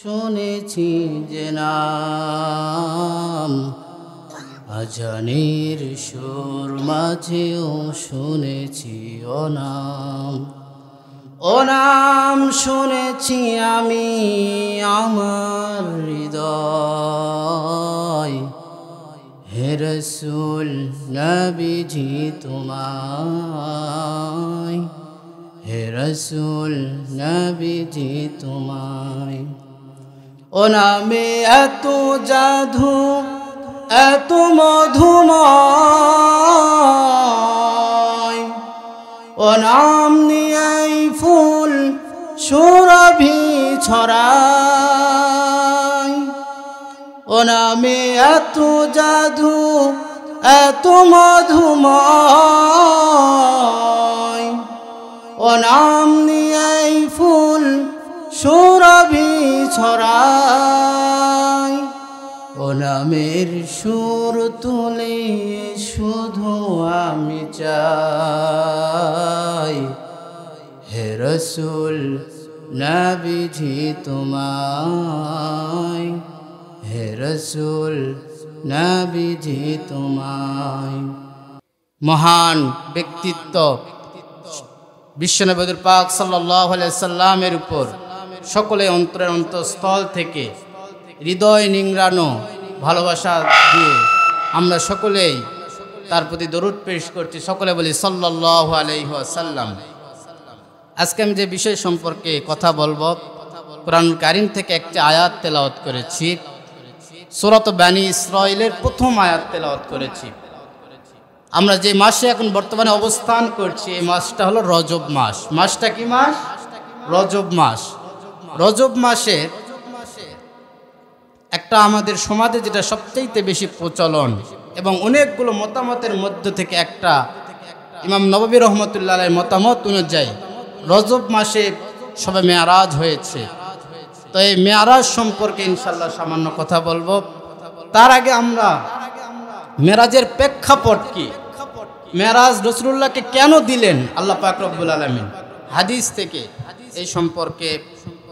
শুনেছি যে নাম আজানের সুর মাঝেও শুনেছি ও নাম শুনেছি আমি আমার হৃদয়। হে রসূল নবীজি তোমায়, হে রসূল নবীজি তোমায়। ও নামে এত জাদু এত মধুময়, ও নাম নিয়েই ফুল সুরভি ছড়ায়। ও নামে এত জাদু এত মধুময়, ও নাম নিয়েই ফুল সুরভি ছড়ায়। ও নামের সুর তুলে শুধু আমি চাই, হে রসূল নবীজি তোমায়, হে রসূল নবীজি তোমায়। মহান ব্যক্তিত্ব বিশ্বনবী পাক সাল্লাল্লাহু আলাইহি সাল্লামের উপর সকলে অন্তরের অন্তঃস্থল থেকে হৃদয় নিংড়ানো ভালোবাসা দিয়ে আমরা সকলেই তার প্রতি দরুদ পেশ করছি। সকলে বলি সাল্লাল্লাহু আলাইহি ওয়াসাল্লাম। আজকে আমি যে বিষয় সম্পর্কে কথা বলবো, কোরআনুল কারীম থেকে একটি আয়াত তেলাওয়াত করেছি। সূরাত বনী ইসরাঈলের প্রথম আয়াত তেলাওয়াত করেছি। আমরা যে মাসে এখন বর্তমানে অবস্থান করছি এই মাসটা হলো রজব মাস। মাসটা কি মাস? রজব মাস। রজব মাসের একটা আমাদের সমাজে যেটা সবচেয়ে বেশি প্রচলন এবং অনেকগুলো মতামতের মধ্য থেকে একটা ইমাম নববী রহমতুল্লাহ আলাইহির মতামত অনুযায়ী রজব মাসে সবে মেয়ারাজ হয়েছে। তো এই মেয়ারাজ সম্পর্কে ইনশাআল্লাহ সামান্য কথা বলবো। তার আগে আমরা মেরাজের প্রেক্ষাপট কি, মেরাজ রাসূলুল্লাহকে কেন দিলেন আল্লাহ পাক রব্বুল আলামিন, হাদিস থেকে এই সম্পর্কে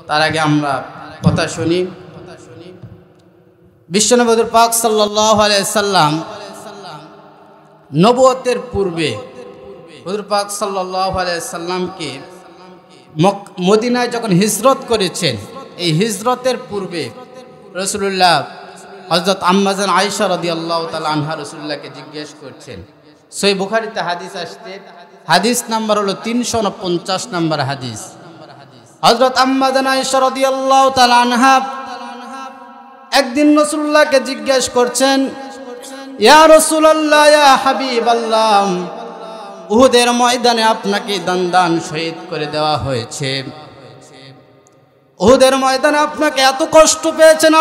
তার আগে আমরা কথা শুনি। বিশ্বনবী পাক সাল্লাল্লাহু আলাইহি সাল্লাম নবুয়তের পূর্বে হুজুর পাক সাল্লাল্লাহু আলাইহি সাল্লামকে মদিনায় যখন হিজরত করেছেন, এই হিজরতের পূর্বে রাসূলুল্লাহ হযরত আম্মা জান আয়েশা রাদিয়াল্লাহু তাআলা আনহা রাসূলুল্লাহকে জিজ্ঞেস করছেন। সহিহ বুখারীতে হাদিস আসছে, হাদিস নাম্বার হলো 349 নম্বর হাদিস। হযরত আম্মা জান আয়েশা রাদিয়াল্লাহু তাআলা আনহা একদিন রাসূলুল্লাহকে জিজ্ঞেস করছেন, ইয়া রাসূলুল্লাহ, ইয়া হাবিবাল্লাহ, উহুদের ময়দানে আপনাকে দান শহীদ করে দেওয়া হয়েছে। উহুদের ময়দানে আপনাকে এত কষ্ট পেয়েছেন,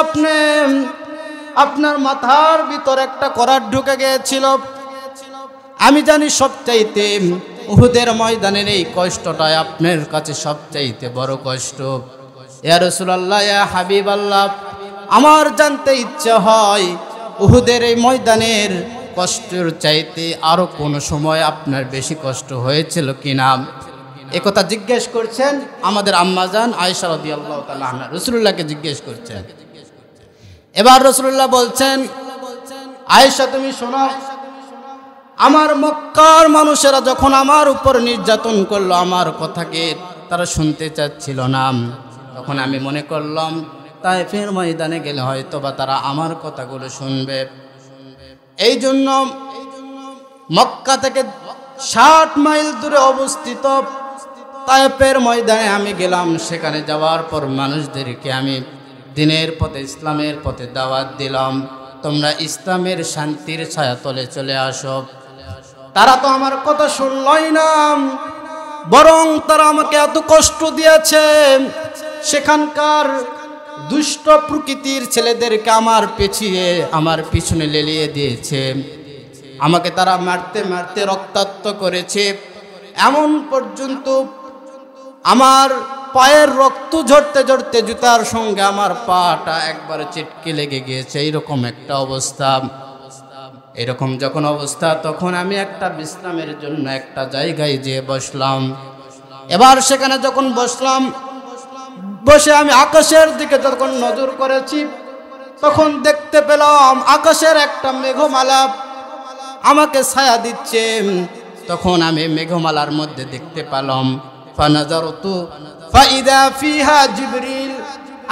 আপনার মাথার ভিতর একটা করাত ঢুকে গিয়েছিল। আমি জানি সবচাইতে উহুদের ময়দানের এই কষ্টটাই আপনার কাছে সবচাইতে বড় কষ্ট। ইয়া রাসূলুল্লাহ, ইয়া হাবিবাল্লাহ, আমার জানতে ইচ্ছা হয় উহুদের এই ময়দানের কষ্টের চাইতে আরো কোন সময় আপনার বেশি কষ্ট হয়েছিল কিনা, একথা জিজ্ঞেস করছেন আমাদের আম্মাজান আয়েশা রাদিয়াল্লাহু তাআলা আনহা রাসূলুল্লাহকে জিজ্ঞেস করছেন। এবার রাসূলুল্লাহ বলছেন, আয়েশা তুমি শোনো, আমার মক্কার মানুষেরা যখন আমার উপর নির্যাতন করলো, আমার কথাকে তারা শুনতে চাচ্ছিল না, তখন আমি মনে করলাম তায়েফের ময়দানে গেলে হয়তো বা তারা আমার কথাগুলো শুনবে। এই জন্য মক্কা থেকে 60 মাইল দূরে অবস্থিত তায়েফের ময়দানে আমি গেলাম। সেখানে যাওয়ার পর মানুষদেরকে আমি দ্বীনের পথে, ইসলামের পথে দাওয়াত দিলাম, তোমরা ইসলামের শান্তির ছায়াতলে চলে আসো। তারা তো আমার কথা শুনলই না, বরং তারা আমাকে এত কষ্ট দিয়েছে, সেখানকার দুষ্ট প্রকৃতির ছেলেদেরকে আমার পিছনে লেলিয়ে দিয়েছে। আমাকে তারা মারতে মারতে রক্তাক্ত করেছে, এমন পর্যন্ত আমার পায়ের রক্ত ঝরতে ঝরতে জুতার সঙ্গে আমার পাটা একবারে চিটকে লেগে গিয়েছে। এইরকম একটা অবস্থা। এরকম যখন অবস্থা, তখন আমি একটা বিশ্রামের জন্য একটা জায়গায় যেয়ে বসলাম। এবার সেখানে যখন বসলাম, বসে আমি আকাশের দিকে যখন নজর করেছি তখন দেখতে পেলাম আকাশের একটা মেঘমালা আমাকে ছায়া দিচ্ছে। তখন আমি মেঘমালার মধ্যে দেখতে পেলাম ফানাজারতু ফাইদা ফিহা জিবরিল।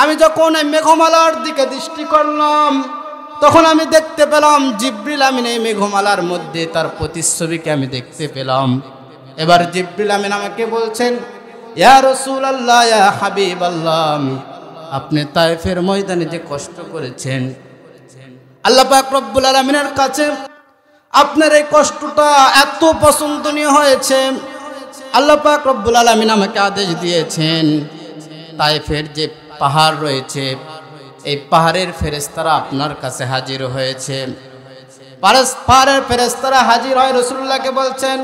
আমি যখন এই মেঘমালার দিকে দৃষ্টি করলাম তখন আমি দেখতে পেলাম জিবরিল আমিন এই মেঘমালার মধ্যে, তার প্রতিচ্ছবিকে আমি দেখতে পেলাম। এবার জিবরিল আমিন আমাকে বলছেন, ইয়া রাসূলুল্লাহ, ইয়া হাবিবাল্লাহ, আপনি তায়েফের ময়দানে যে কষ্ট করেছেন, আল্লাহ পাক রব্বুল আলামিনের কাছে আপনার এই কষ্টটা এত পছন্দনীয় হয়েছে, আল্লাহ পাক রব্বুল আলামিন আমাকে আদেশ দিয়েছেন তায়েফের যে পাহাড় রয়েছে এই পাহাড়ের ফেরেশতারা আপনার কাছে হাজির হয়েছে। পাহাড়ের ফেরেশতারা হাজির হয় রাসূলুল্লাহকে বলছেন,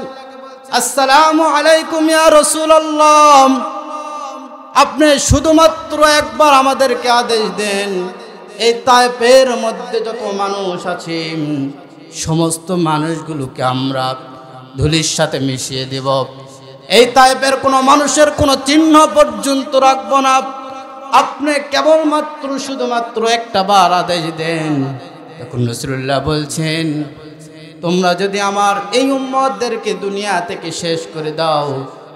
আসসালামু আলাইকুম ইয়া রাসূলুল্লাহ, আপনি শুধুমাত্র একবার আমাদেরকে আদেশ দেন এই তায়েফের মধ্যে যত মানুষ আছে সমস্ত মানুষগুলোকে আমরা ধুলির সাথে মিশিয়ে দেব, এই তায়েফের কোনো মানুষের কোনো চিহ্ন পর্যন্ত রাখবো না, আপনি কেবলমাত্র শুধুমাত্র একটা বার আদেশ দেন। তখন রাসূলুল্লাহ বলছেন, তোমরা যদি আমার এই উম্মতদেরকে দুনিয়া থেকে শেষ করে দাও,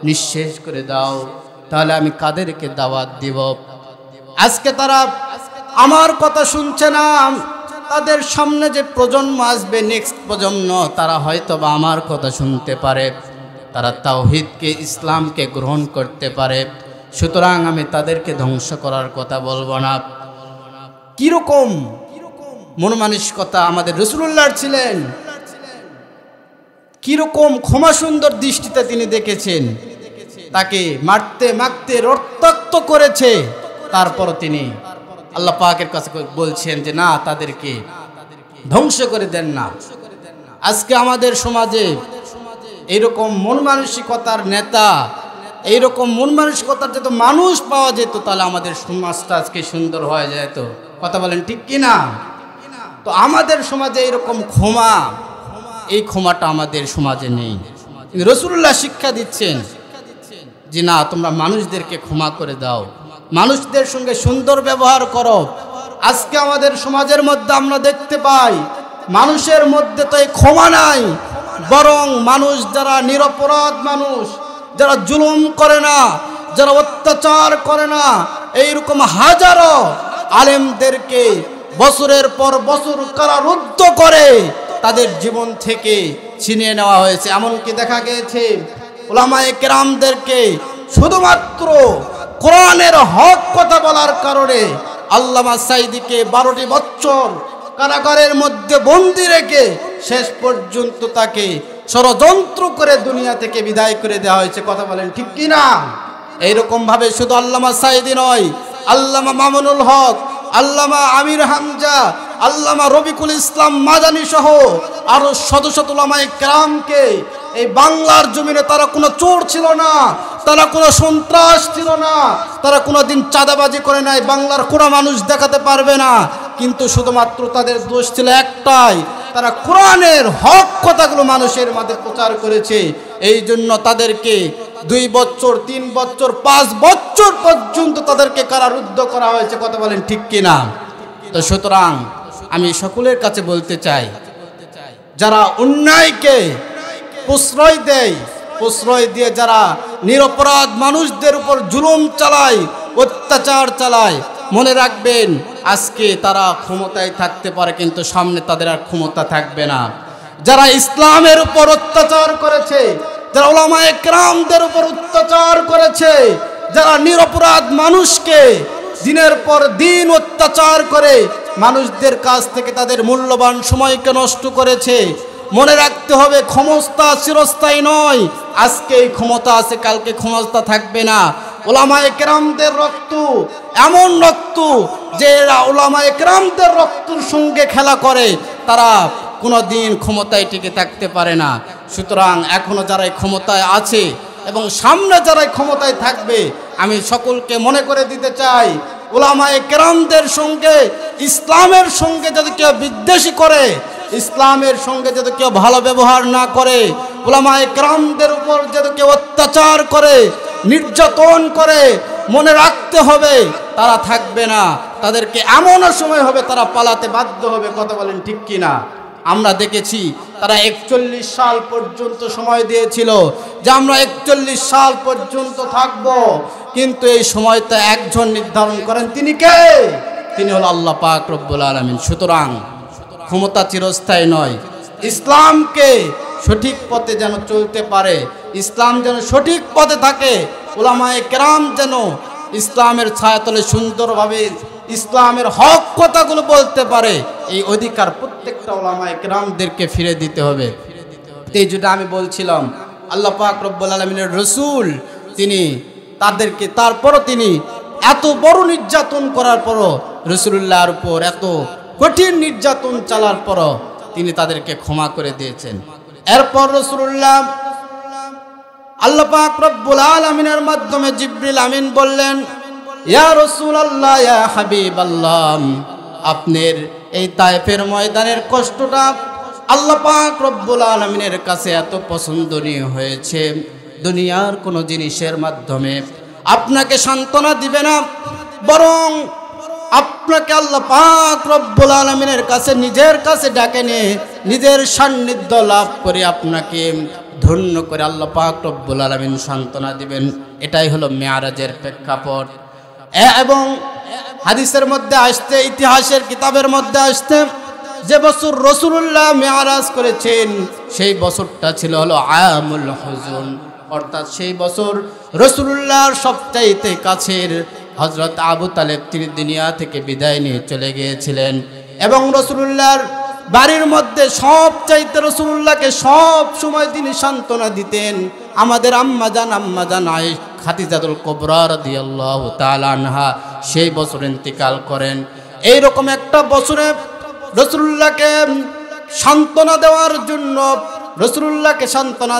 নিঃশেষ করে দাও, তাহলে আমি কাদেরকে দাওয়াত দিব? আজকে তারা আমার কথা শুনছে না, তাদের সামনে যে প্রজন্ম আসবে, নেক্সট প্রজন্ম, তারা হয়তো বা আমার কথা শুনতে পারে, তারা তাওহীদকে ইসলামকে গ্রহণ করতে পারে, সুতরাং আমি তাদেরকে ধ্বংস করার কথা বলবো না। কিরকম মন মানসিকতা আমাদের রাসূলুল্লাহর ছিলেন, কিরকম ক্ষমা সুন্দর দৃষ্টিতে তিনি দেখেছেন, তাকে মারতে মারতে রক্তাক্ত করেছে, তারপর তিনি আল্লাহ পাকের কাছে বলছেন যে না, তাদেরকে ধ্বংস করে দেন না। আজকে আমাদের সমাজে এইরকম মন মানসিকতার নেতা, এইরকম মন মানসিকতার যত মানুষ পাওয়া যেত তাহলে আমাদের সমাজটা আজকে সুন্দর হয়ে যেত। কথা বলেন ঠিক কিনা? তো আমাদের সমাজে এইরকম ক্ষমা, এই ক্ষমাটা আমাদের সমাজে নেই। রাসূলুল্লাহ শিক্ষা দিচ্ছেন যে না, তোমরা মানুষদেরকে ক্ষমা করে দাও, মানুষদের সঙ্গে সুন্দর ব্যবহার করো। আজকে আমাদের সমাজের মধ্যে আমরা দেখতে পাই মানুষের মধ্যে তো এই ক্ষমা নাই, বরং মানুষ যারা নিরপরাধ মানুষ, যারা জুলুম করে না, যারা অত্যাচার করে না, এইরকম হাজারো আলেমদেরকে বছরের পর বছর কারারুদ্ধ করে তাদের জীবন থেকে ছিনিয়ে নেওয়া হয়েছে। এমনকি দেখা গিয়েছে উলামায়ে কেরামদেরকে শুধুমাত্র কোরআনের হক কথা বলার কারণে আল্লামা সাঈদীকে 12টি বছর কারাগারের মধ্যে বন্দি রেখে শেষ পর্যন্ত তাকে ষড়যন্ত্র করে দুনিয়া থেকে বিদায় করে দেওয়া হয়েছে। কথা বলেন ঠিক কিনা? এইরকম ভাবে শুধু আল্লামা সাঈদী নয়, আল্লামা মামুনুল হক, আল্লামা আমির হামজা, আল্লামা রফিকুল ইসলাম মাদানী সহ আরো শত শত উলামায়ে কেরামকে এই বাংলার জমিনে তারা কোনো চোর ছিল না, তারা কোনো সন্ত্রাস ছিল না, তারা কোনোদিন চাঁদাবাজি করে নাই, বাংলার কোনো মানুষ দেখাতে পারবে না। কিন্তু শুধুমাত্র তাদের দোষ ছিল একটাই, তারা কোরআনের হক কথাগুলো মানুষের মাঝে প্রচার করেছে। এই জন্য তাদেরকে 2 বছর, 3 বছর, 5 বছর পর্যন্ত তাদেরকে কারারুদ্ধ করা হয়েছে। কথা বলেন ঠিক কিনা? তো সুতরাং আমি সকলের কাছে বলতে চাই, যারা অন্যায়কে প্রশ্রয় দেয়, প্রশ্রয় দিয়ে যারা নিরপরাধ মানুষদের উপর জুলুম চালায়, অত্যাচার চালায়, মনে রাখবেন আজকে তারা ক্ষমতায় থাকতে পারে কিন্তু সামনে তাদের আর ক্ষমতা থাকবে না। যারা ইসলামের উপর অত্যাচার করেছে, যারা উলামায়ে কেরামদের উপর অত্যাচার করেছে, যারা নিরপরাধ মানুষকে দিনের পর দিন অত্যাচার করে মানুষদের কাছ থেকে তাদের মূল্যবান সময়কে নষ্ট করেছে, মনে রাখতে হবে ক্ষমতা চিরস্থায়ী নয়। আজকে এই ক্ষমতা আছে, কালকে ক্ষমতা থাকবে না। উলামায়ে কেরামদের রক্ত এমন রক্ত যে উলামায়ে কেরামদের রক্তের সঙ্গে খেলা করে তারা কোনো দিন ক্ষমতায় টিকে থাকতে পারে না। সুতরাং এখনো যারা ক্ষমতায় আছে এবং সামনে যারা ক্ষমতায় থাকবে, আমি সকলকে মনে করে দিতে চাই, উলামায়ে কেরামদের সঙ্গে, ইসলামের সঙ্গে যদি কেউ বিদ্বেষী করে, ইসলামের সঙ্গে যদি কেউ ভালো ব্যবহার না করে, উলামায়ে কেরামদের উপর যদি কেউ অত্যাচার করে, নির্যাতন করে, মনে রাখতে হবে, তারা থাকবে না, তাদেরকে এমনও সময় হবে তারা পালাতে বাধ্য হবে। কথা বলেন ঠিক কিনা? আমরা দেখেছি তারা 41 সাল পর্যন্ত সময় দিয়েছিল যে আমরা 41 সাল পর্যন্ত থাকব, কিন্তু এই সময়টা একজন নির্ধারণ করেন, তিনি কে? তিনি হল আল্লাহ পাক রব্বুল আলামিন। সুতরাং ক্ষমতা চিরস্থায়ী নয়, ইসলামকে সঠিক পথে যেন চলতে পারে, ইসলাম যেন সঠিক পথে থাকে, উলামায়ে কেরাম যেন ইসলামের ছায়াতলে সুন্দরভাবে ইসলামের হক কথাগুলো বলতে পারে, এই অধিকার প্রত্যেকটা উলামায়ে কেরামদেরকে ফিরে দিতে হবে। এই যেটা আমি বলছিলাম, আল্লাহ পাক রব্বুল আলামিনের রাসূল তিনি তাদেরকে, তারপরও তিনি এত বড় নির্যাতন করার পরও, রাসূলুল্লাহর উপর এত কঠিন নির্যাতন চালার পরও তিনি তাদেরকে ক্ষমা করে দিয়েছেন। এরপর রাসূলুল্লাহ আল্লাহ পাক রব্বুল আলামিনের মাধ্যমে জিবরিল আমিন বললেন, ইয়া রাসূলুল্লাহ, ইয়া হাবিবাল্লাহ, আপনার এই তায়েফের ময়দানের কষ্টটা আল্লাহ পাক রব্বুল আলামিনের কাছে এত পছন্দনীয় হয়েছে, দুনিয়ার কোনো জিনিসের মাধ্যমে আপনাকে সান্ত্বনা দিবে না, বরং আপনাকে আল্লাহ পাক রব্বুল আলামিনের কাছে নিজের কাছে ডাকে নিয়ে নিজের সান্নিধ্য লাভ করে আপনাকে ধন্য করে আল্লাহ পাক রব্বুল আলামিন সান্ত্বনা দিবেন। এটাই হলো মেয়ারাজের প্রেক্ষাপট। এবং হাদিসের মধ্যে আসতে, ইতিহাসের কিতাবের মধ্যে আসতে, যে বছর রাসূলুল্লাহ মেয়ারাজ করেছেন সেই বছরটা ছিল হলো আমুল হুজুন, অর্থাৎ সেই বছর রাসূলুল্লাহর সবচাইতে কাছের হযরত আবু তালেব তিনি দুনিয়া থেকে বিদায় নিয়ে চলে গিয়েছিলেন। এবং রাসূলুল্লাহর বাড়ির মধ্যে সবচাইতে রাসূলুল্লাহকে সব সময় তিনি সান্ত্বনা দিতেন। আমাদের আম্মাজান খাদিজাতুল কুবরা রাদিয়াল্লাহু তাআলা আনহা সেই বছর ইন্তিকাল করেন। এই রকম একটা বছরে রাসূলুল্লাহকে সান্ত্বনা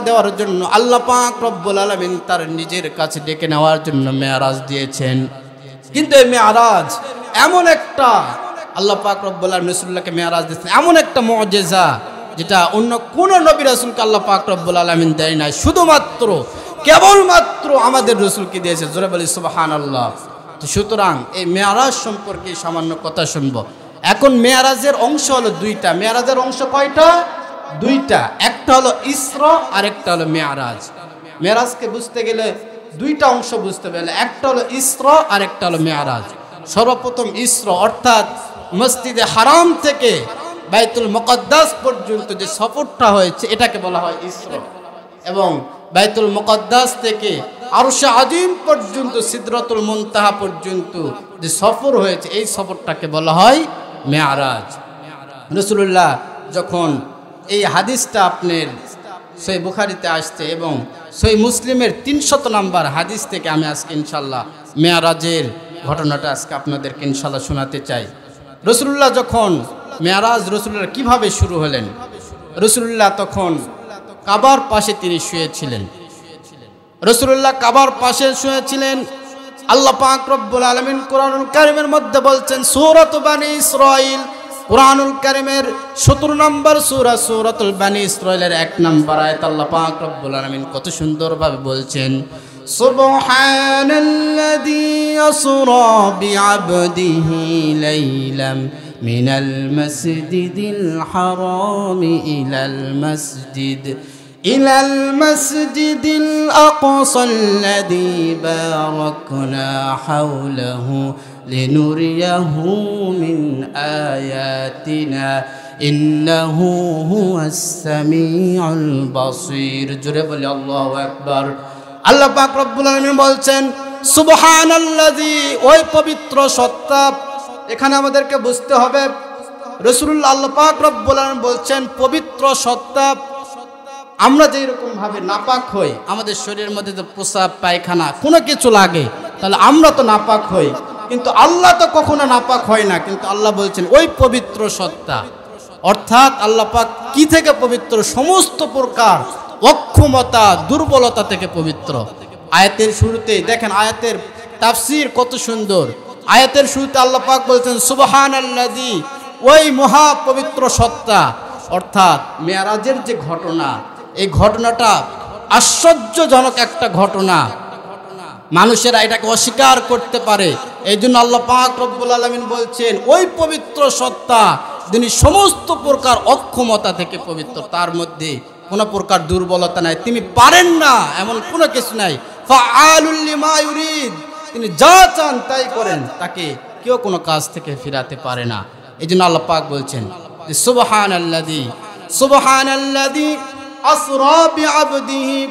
দেওয়ার জন্য আল্লাহ পাক রব্বুল আলামিন তার নিজের কাছে ডেকে নেওয়ার জন্য মেয়ারাজ দিয়েছেন। কিন্তু এই মেয়ারাজ এমন একটা, আল্লাহ পাক রব্বুল আলামিন রাসূলুল্লাহকে মেয়ারাজ দিয়েছেন এমন একটা মুজিজা যেটা অন্য কোন নবী রাসূলকে আল্লাহ পাক রব্বুল আলামিন দেয় নাই, শুধুমাত্র কেবলমাত্র আমাদের রাসূলকে দিয়েছে। জোরে বলি সুবহানাল্লাহ। তো সুতরাং এই মেয়ারাজ সম্পর্কে সামান্য কথা শুনবো। এখন মেয়ারাজের অংশ হলো দুইটা। মেয়ারাজের অংশ কয়টা? দুইটা। একটা হলো ইসরা আর একটা হলো মেয়ারাজ। মেয়ারাজকে বুঝতে গেলে দুইটা অংশ বুঝতে গেলে, একটা হলো ইসরা আর একটা হলো মেয়ারাজ। সর্বপ্রথম ইসরা, অর্থাৎ মসজিদে হারাম থেকে বাইতুল মুকদ্দাস পর্যন্ত যে সফরটা হয়েছে এটাকে বলা হয় ইসরা। এবং বাইতুল মুকদ্দাস থেকে আরশে আজিম পর্যন্ত সিদরাতুল মুনতাহা পর্যন্ত যে সফর হয়েছে এই সফরটাকে বলা হয় মেয়ারাজ। রাসূলুল্লাহ যখন এই হাদিসটা আপনার সহিহ বুখারীতে আসছে এবং সহিহ মুসলিমের 300 নম্বর হাদিস থেকে আমি আজকে ইনশাআল্লাহ মেয়ারাজের ঘটনাটা আজকে আপনাদেরকে ইনশাআল্লাহ শোনাতে চাই। রাসূলুল্লাহ যখন মেয়ারাজ, রাসূলুল্লাহ কিভাবে শুরু হলেন? রাসূলুল্লাহ তখন কাবার পাশে তিনি শুয়েছিলেন। রাসূলুল্লাহ কাবার পাশে শুয়েছিলেন। আল্লাহ পাক রব্বুল আলামিন কোরআনুল কারীমের মধ্যে বলছেন, সূরাত বানী ইসরাঈল, কোরআনুল কারীমের 17 নম্বর সূরা, সূরাতুল বানী ইসরাঈলের 1 নম্বর আয়াত আল্লাহ পাক রব্বুল আলামিন কত সুন্দরভাবে বলছেন, সুবহানাল্লাযী আসরা বিআবদিহি লাইলাম মিনাল মাসজিদিল হারাম ইলাল মাসজিদিল আকসাল্লাযী বারাকনা হাওলাহু লিনুরিয়াহু মিন আয়াতিনা ইন্নাহু হুয়াস সামিউল বাসীর। জোরে বলি আল্লাহু আকবার। আল্লাহ পাক রব্বুল আলামিন বলছেন সুবহানাল্লাযী, ওই পবিত্র সত্তা। এখানে আমাদেরকে বুঝতে হবে রাসূলুল্লাহ, আল্লাহ পাক রব্বুল আলামিন বলছেন পবিত্র সত্তা। আমরা যেই রকম ভাবে নাপাক হই, আমাদের শরীরের মধ্যে তো প্রস্রাব পায়খানা কোনো কিছু লাগে, তাহলে আমরা তো নাপাক হই, কিন্তু আল্লাহ তো কখনো নাপাক হয় না। কিন্তু আল্লাহ বলছেন ওই পবিত্র সত্তা, অর্থাৎ আল্লাহ পাক কি থেকে পবিত্র? সমস্ত প্রকার অক্ষমতা, দুর্বলতা থেকে পবিত্র। আয়াতের শুরুতেই দেখেন, আয়াতের তাফসীর কত সুন্দর। আয়াতের শুরুতে আল্লাহ পাক বলছেন সুবহানাল্লাযী, ওই মহা পবিত্র সত্তা। অর্থাৎ মেয়ারাজের যে ঘটনা, এই ঘটনাটা আশ্চর্যজনক একটা ঘটনা। মানুষেরা এটাকে অস্বীকার করতে পারে। এই জন্য আল্লাহ পাক রব্বুল আলামিন বলছেন ওই পবিত্র সত্তা যিনি সমস্ত প্রকার অক্ষমতা থেকে পবিত্র, তার মধ্যে কোনো প্রকার দুর্বলতা নাই, তিনি পারেন না এমন কোনো কিছু নাই। ফাআলুল লিমা ইউরিদ, তিনি যা চান তাই করেন, তাকে কেউ কোনো কাজ থেকে ফিরাতে পারে না। এই জন্য আল্লাহ পাক বলছেন যে সুবহানাল্লাযী আসরা বিআবদিহি,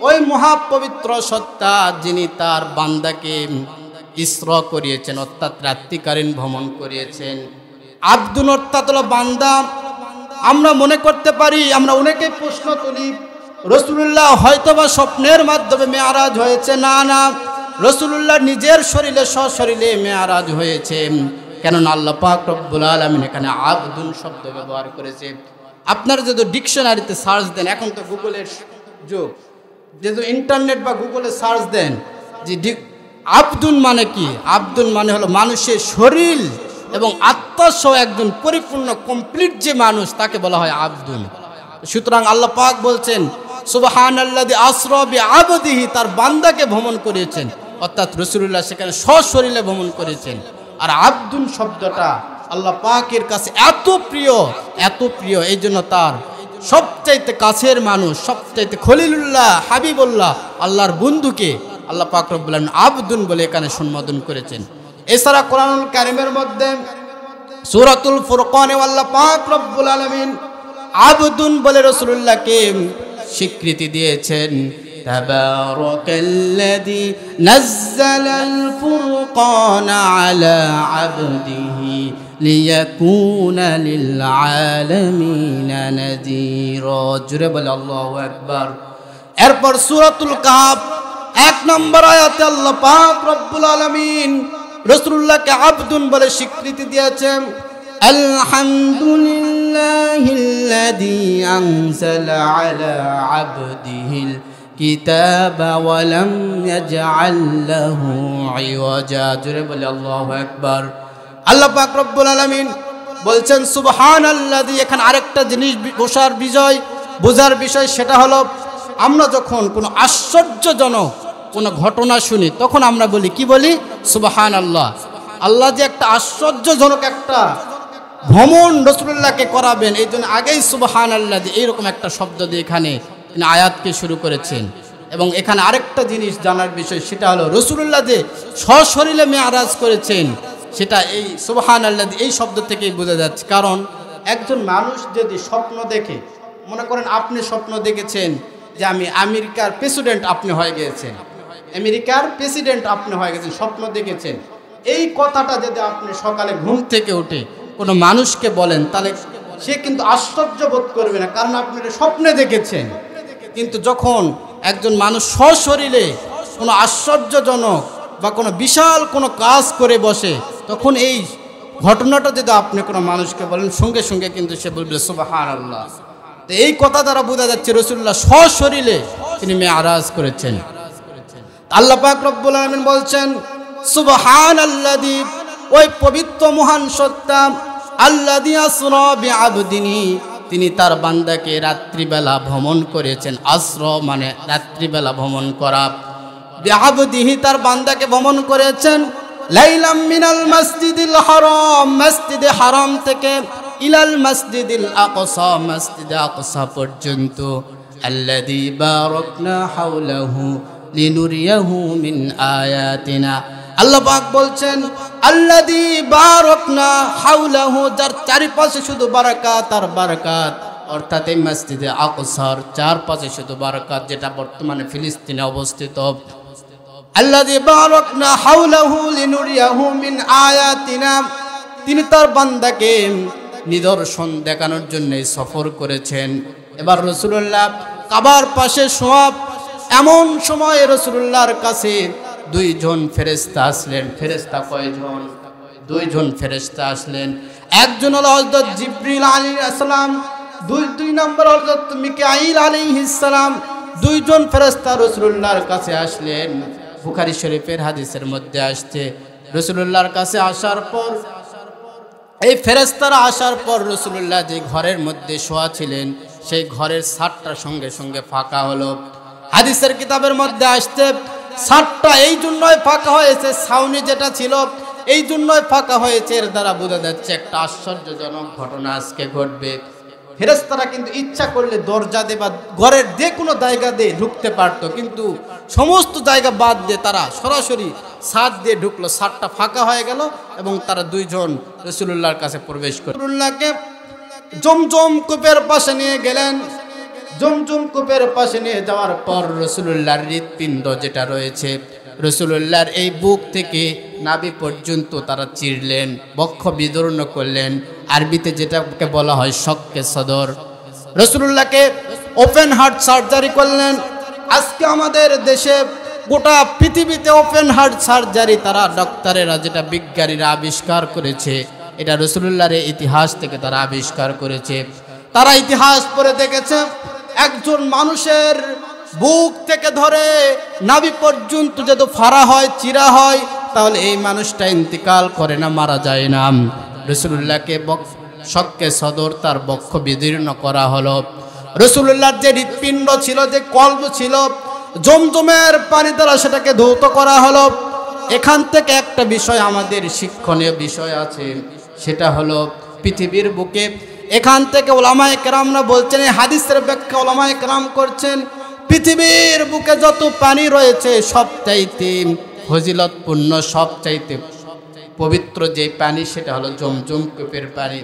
ওই মহাপবিত্র সত্তা যিনি তার বান্দাকে ইসরা করিয়েছেন, অর্থাৎ রাত্রিকালীন ভ্রমণ করিয়েছেন। আব্দুন অর্থাৎ হলো বান্দা। আমরা মনে করতে পারি, আমরা অনেকেই প্রশ্ন তুলি রাসূলুল্লাহ হয়তোবা স্বপ্নের মাধ্যমে মেয়ারাজ হয়েছে। না না, রাসূলুল্লাহ নিজের শরীরে সশরীরে মেয়ারাজ হয়েছে। কেননা আল্লাহ পাক রব্বুল আলামিন এখানে আবদুন শব্দ ব্যবহার করেছে। আপনারা যদি ডিকশনারিতে সার্চ দেন, এখন তো গুগলের যুগ, যেহেতু ইন্টারনেট বা গুগলে সার্চ দেন যে আবদুন মানে কি, আবদুন মানে হলো মানুষের শরীর এবং আত্মাসহ একজন পরিপূর্ণ কমপ্লিট যে মানুষ, তাকে বলা হয় আবদুন। সুতরাং আল্লাহ পাক বলছেন সুবহানাল্লাযী আসরা বিআবদিহি, তার বান্দাকে ভ্রমণ করিয়েছেন, অর্থাৎ রাসূলুল্লাহ সেখানে সশরীরে ভ্রমণ করেছেন। আর আবদুন শব্দটা আল্লাহ পাকের কাছে এত প্রিয়, এত প্রিয়, এই জন্য তার সবচাইতে কাছের মানুষ, সবচাইতে খলিলুল্লাহ হাবিবুল্লাহ আল্লাহর বন্ধুকে আল্লাহ পাক রব্বুল আলামিন আবদুন বলে এখানে সম্বোধন করেছেন। এছাড়া কোরআনুল কারীমের মধ্যে সূরাতুল ফুরকানে আল্লাহ পাক রব্বুল আলামিন আবদুন বলে রাসূলুল্লাহকে স্বীকৃতি দিয়েছেন। তাবারাকাল্লাযী নাযালাল ফুরকানা আলা আবদিহি লিয়াকুনা লিল আলামিনা নাযীরা। জোরে বলে আল্লাহু আকবার। এরপর সূরাতুল কাহফ 1 নম্বর আয়াতে আল্লাহ পাক রব্বুল আলামিন রাসূলুল্লাহকে আবদুন বলে স্বীকৃতি দিয়েছেন। আলহামদুলিল্লাহিল্লাযী আনজালা আলা আবদিহিল কিতাবা ওয়া লাম ইয়াজআল লাহু ইওয়াজা। জোরে বলে আল্লাহু আকবার। আল্লাহ পাক রব্বুল আলামিন বলছেন সুবহানাল্লাযী। এখানে আরেকটা জিনিস বোঝার বিষয়, সেটা হলো আমরা যখন কোনো আশ্চর্যজনক কোনো ঘটনা শুনি তখন আমরা বলি, কি বলি? সুবহানাল্লাহ। আল্লাহ যে একটা আশ্চর্যজনক একটা ভ্রমণ রাসূলুল্লাহকে করাবেন, এই জন্য আগেই সুবহানাল্লাযী এইরকম একটা শব্দ দিয়ে এখানে তিনি আয়াতকে শুরু করেছেন। এবং এখানে আরেকটা জিনিস জানার বিষয়, সেটা হলো রাসূলুল্লাহ যে সশরীরে মেয়ারাজ করেছেন, সেটা এই সুবহানাল্লাযী এই শব্দ থেকেই বোঝা যাচ্ছে। কারণ একজন মানুষ যদি স্বপ্ন দেখে, মনে করেন আপনি স্বপ্ন দেখেছেন যে আমি আমেরিকার প্রেসিডেন্ট আপনি হয়ে গিয়েছেন, আমেরিকার প্রেসিডেন্ট আপনি হয়ে গেছেন, স্বপ্ন দেখেছেন। এই কথাটা যদি আপনি সকালে ঘুম থেকে উঠে কোনো মানুষকে বলেন, তাহলে সে কিন্তু আশ্চর্য বোধ করবে না, কারণ আপনি স্বপ্নে দেখেছেন। কিন্তু যখন একজন মানুষ সশরীরে কোনো আশ্চর্যজনক বা কোনো বিশাল কোনো কাজ করে বসে, তখন এই ঘটনাটা যদি আপনি কোনো মানুষকে বলেন, সঙ্গে সঙ্গে কিন্তু সে বলবে সুবহানাল্লাহ। তো এই কথা দ্বারা বোঝা যাচ্ছে রাসূলুল্লাহ সশরীরে তিনি মেয়ারাজ করেছেন। আল্লাহ পাক রব্বুল আলামিন বলছেন সুবহানাল্লাযী, ওই পবিত্র মহান সত্তা, আল্লাযী আসরা বিআবদিহি, তিনি তার বান্দাকে রাত্রিবেলা ভ্রমণ করেছেন। আসরা মানে রাত্রিবেলা ভ্রমণ করা। বিআবদিহি তার বান্দাকে ভ্রমণ করেছেন। লাইলাম মিনাল মসজিদিল হারাম, মসজিদে হারাম থেকে ইলাল মসজিদিল আকসা, মসজিদে আকসা পর্যন্ত। আল্লাযী বারাকনা হাওলাহু লিনুরিয়াহু মিন আয়াতিনা। আল্লাহ পাক বলছেন আল্লাযী বারাকনা হাওলাহু, যার চারপাশে শুধু বারাকাত আর বারাকাত, অর্থাৎ এই মসজিদে আকসার চারপাশে শুধু বারাকাত, যেটা বর্তমানে ফিলিস্তিনে অবস্থিত। আল্লাযী বারাকনা হাওলাহু লিনুরিয়াহু মিন আয়াতিনা, তিনি তার বান্দাকে নিদর্শন দেখানোর জন্য সফর করেছেন। এবার রাসূলুল্লাহ কাবার পাশে শোয়া, এমন সময় রাসূলুল্লাহর কাছে 2 জন ফেরেশতা আসলেন। ফেরেশতা কয়জন? 2 জন ফেরেশতা আসলেন। একজন হলো হযরত জিবরিল আলাইহিস সালাম, 2 নম্বর হযরত মিকাঈল আলাইহিস সালাম। 2 জন ফেরেশতা রাসূলুল্লাহর কাছে আসলেন। বুখারী শরীফের হাদিসের মধ্যে আসছে, রাসূলুল্লাহর কাছে আসার পর, এই ফেরেশতারা আসার পর রাসূলুল্লাহ যে ঘরের মধ্যে শোয়া ছিলেন, সেই ঘরের ছাদটা সঙ্গে সঙ্গে ফাঁকা হলো। হাদিসের কিতাবের মধ্যে আসছে ছাদটা এই জন্যই ফাঁকা হয়েছে, ছাউনি যেটা ছিল এই জন্যই ফাঁকা হয়েছে। এর দ্বারা বোঝা যাচ্ছে একটা আশ্চর্যজনক ঘটনা আজকে ঘটবে। ফেরেশতারা কিন্তু ইচ্ছা করলে দরজা দিয়ে বা ঘরের যে কোনো জায়গা দিয়ে ঢুকতে পারতো, কিন্তু সমস্ত জায়গা বাদ দিয়ে তারা সরাসরি ছাদ দিয়ে ঢুকলো। ছাদটা ফাঁকা হয়ে গেল এবং তারা দুইজন রাসূলুল্লাহর কাছে প্রবেশ করল। রাসূলুল্লাহকে জমজম কূপের পাশে নিয়ে গেলেন। জমজম কূপের পাশে নিয়ে যাওয়ার পর রাসূলুল্লাহর হৃৎপিণ্ড যেটা রয়েছে, রাসূলুল্লাহর এই বুক থেকে নাভি পর্যন্ত তারা চিরলেন, বক্ষ বিদীর্ণ করলেন। আরবিতে যেটাকে বলা হয় শক্কে সদর। রাসূলুল্লাহকে ওপেন হার্ট সার্জারি করলেন। আজকে আমাদের দেশে গোটা পৃথিবীতে ওপেন হার্ট সার্জারি তারা ডাক্তারেরা, যেটা বিজ্ঞানীরা আবিষ্কার করেছে, এটা রাসূলুল্লাহর ইতিহাস থেকে তারা আবিষ্কার করেছে। তারা ইতিহাস পড়ে দেখেছে একজন মানুষের বুক থেকে ধরে নাভি পর্যন্ত যদি ফাড়া হয়, চিরা হয়, তাহলে এই মানুষটা ইন্তিকাল করে না, মারা যায় না। রাসূলুল্লাহকে শক্কে সদর, তার বক্ষ বিদীর্ণ করা হলো। রাসূলুল্লাহর যে হৃৎপিণ্ড ছিল, যে কল্ব ছিল, জমজমের পানি দ্বারা সেটাকে ধৌত করা হলো। এখান থেকে একটা বিষয় আমাদের শিক্ষণীয় বিষয় আছে, সেটা হলো পৃথিবীর বুকে এখান থেকে ওলামায়ে কেরামরা বলছেন, এই হাদিসের ব্যাখ্যা ওলামায়ে কেরাম করছেন, পৃথিবীর বুকে যত পানি রয়েছে সবচাইতে ফজিলতপূর্ণ, সবচাইতে পবিত্র যে পানি সেটা হলো জমজম কূপের পানি।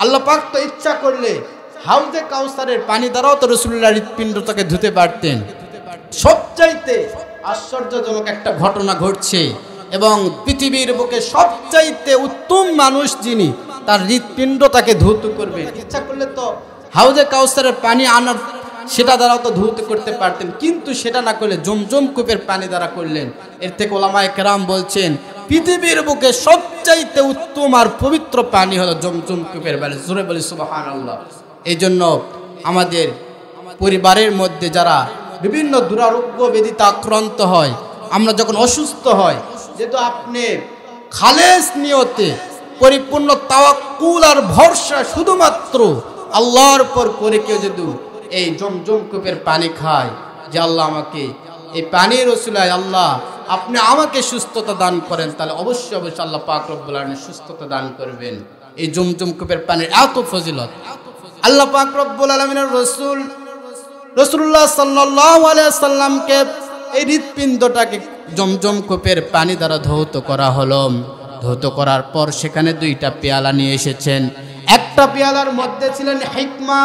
আল্লাহ পাক তো ইচ্ছা করলে হাউজে কাউসারের পানি দ্বারাও তো রাসূলুল্লাহর হৃৎপিণ্ডটাকে ধুতে পারতেন। সবচাইতে আশ্চর্যজনক একটা ঘটনা ঘটছে, এবং পৃথিবীর বুকে সবচাইতে উত্তম মানুষ যিনি, তার হৃৎপিণ্ডটাকে ধৌত করবেন। ইচ্ছা করলে তো হাউজে কাউসারের পানি আনার সেটা দ্বারাও তো ধৌত করতে পারতেন, কিন্তু সেটা না করলে জমজম কূপের পানি দ্বারা করলেন। এর থেকে ওলামায়ে কেরাম বলছেন পৃথিবীর বুকে সবচাইতে উত্তম আর পবিত্র পানি হলো জমজম কূপের পানি। জোরে বলি সুবহানাল্লাহ। এই জন্য আমাদের পরিবারের মধ্যে যারা বিভিন্ন দুরারোগ্য ব্যাধিতে আক্রান্ত হয়, আমরা যখন অসুস্থ হয়, যেহেতু আপনি খালেস নিয়তে পরিপূর্ণ তাওয়াক্কুল আর ভরসা শুধুমাত্র আল্লাহর উপর করে কেউ যদি এই জমজম কূপের পানি খায়, যে আল্লাহ আমাকে এই পানির ওসিলায় আল্লাহ আপনি আমাকে সুস্থতা দান করেন, তাহলে অবশ্যই অবশ্যই আল্লাহ পাক রব্বুল আলামিন সুস্থতা দান করবেন। এই জমজম কূপের পানির এত ফজিলত। আল্লাহ পাক রব্বুল আলামিনের রাসূলুল্লাহ সাল্লাল্লাহু আলাইহি ওয়াসাল্লামকে এই হৃৎপিণ্ডটাকে জমজম কূপের পানি দ্বারা ধৌত করা হলো। ধৌত করার পর সেখানে দুইটা পেয়ালা নিয়ে এসেছেন। একটা পেয়ালার মধ্যে ছিলেন হিকমা,